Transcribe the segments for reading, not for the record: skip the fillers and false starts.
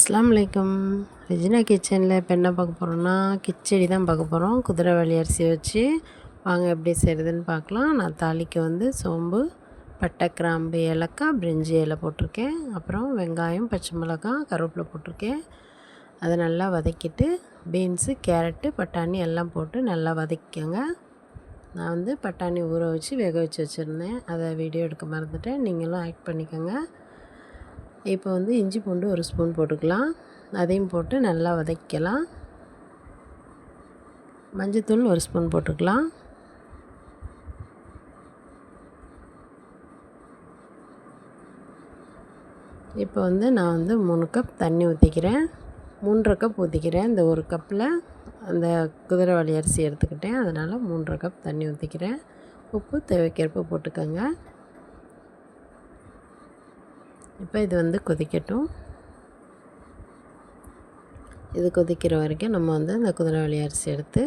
அஸ்ஸலாமு அலைக்கும். ரெஜினா கிச்சனில் இப்போ என்ன பார்க்க போகிறோன்னா கிச்சடி தான் பார்க்க போகிறோம். குதிரைவாலி அரிசி வச்சு வாங்க எப்படி செய்கிறதுன்னு பார்க்கலாம். நான் தாளிக்கு சோம்பு, பட்டை, கிராம்பு, ஏலக்காய், பிரிஞ்சி இலை போட்டிருக்கேன். அப்புறம் வெங்காயம், பச்சை மிளகாய், கருவேப்பிலை போட்டிருக்கேன். அதை நல்லா வதக்கிட்டு பீன்ஸு, கேரட்டு, பட்டாணி எல்லாம் போட்டு நல்லா வதக்கிக்கோங்க. நான் பட்டாணி ஊற வச்சு வேக வச்சு வச்சுருந்தேன். அதை வீடியோ எடுக்க மறந்துட்டேன். நீங்களும் ஆட் பண்ணிக்கோங்க. இப்போ இஞ்சி பூண்டு ஒரு ஸ்பூன் போட்டுக்கலாம். அதையும் போட்டு நல்லா வதக்கலாம். மஞ்சத்தூள் ஒரு ஸ்பூன் போட்டுக்கலாம். இப்போ நான் 3 கப் தண்ணி ஊற்றிக்கிறேன். 3.5 கப் ஊற்றிக்கிறேன். இந்த ஒரு கப்பில் அந்த குதிரைவாலி அரிசி எடுத்துக்கிட்டேன். அதனால் 3.5 கப் தண்ணி ஊற்றிக்கிறேன். உப்பு தேவைக்கேற்ப போட்டுக்கோங்க. இப்போ இது கொதிக்கட்டும். இது கொதிக்கிற வரைக்கும் நம்ம இந்த குதிரைவாலி அரிசி எடுத்து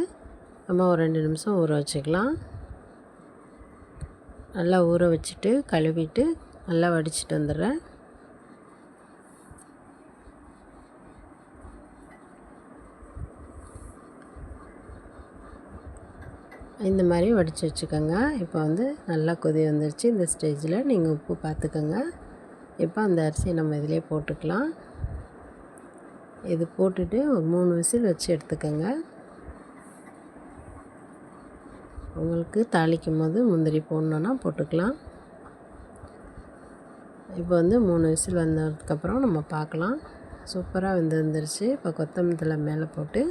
நம்ம ஒரு 2 நிமிஷம் ஊற வச்சுக்கலாம். நல்லா ஊற வச்சுட்டு கழுவிட்டு நல்லா வடிச்சிட்டு வந்துடுறேன். இந்த மாதிரி வடித்து வச்சுக்கோங்க. இப்போ நல்லா கொதி வந்துருச்சு. இந்த ஸ்டேஜில் நீங்கள் உப்பு பார்த்துக்கோங்க. இப்போ அந்த அரிசியை நம்ம இதிலே போட்டுக்கலாம். இது போட்டுட்டு ஒரு 3 விசில் வச்சு எடுத்துக்கோங்க. உங்களுக்கு தாளிக்கும் போது முந்திரி போடணுன்னா போட்டுக்கலாம். இப்போ 3 விசில் வந்ததுக்கப்புறம் நம்ம பார்க்கலாம். சூப்பராக வந்துருச்சு. இப்போ கொத்தமல்லி தழை மேலே போட்டு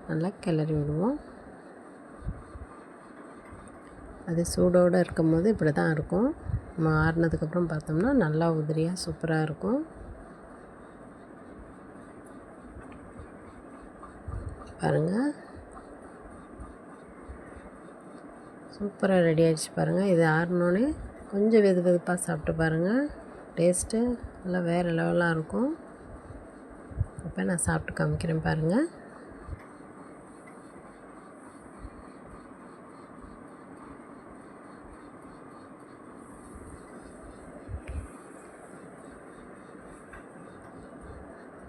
நல்லா கிளறி விடுவோம். அது சூடோடு இருக்கும் போது இப்படி தான் இருக்கும். நம்ம ஆறுனதுக்கப்புறம் பார்த்தோம்னா நல்லா உதிரியாக சூப்பராக இருக்கும். பாருங்கள், சூப்பராக ரெடி ஆகிடுச்சு பாருங்கள். இது ஆறினோடனே கொஞ்சம் வெது வெதுப்பாக சாப்பிட்டு பாருங்கள். டேஸ்ட்டு நல்லா வேறு லெவலாக இருக்கும். இப்போ நான் சாப்பிட்டு காமிக்கிறேன் பாருங்கள்.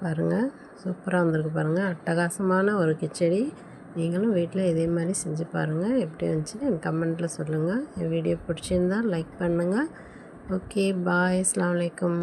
பாருங்கள், சூப்பராக வந்திருக்கு பாருங்கள். அட்டகாசமான ஒரு கிச்சடி. நீங்களும் வீட்டில் இதே மாதிரி செஞ்சு பாருங்கள். எப்படி வந்துச்சுன்னு எனக்கு கமெண்ட்டில் சொல்லுங்கள். என் வீடியோ பிடிச்சிருந்தால் லைக் பண்ணுங்கள். ஓகே, பாய். அஸ்ஸலாமு அலைக்கும்.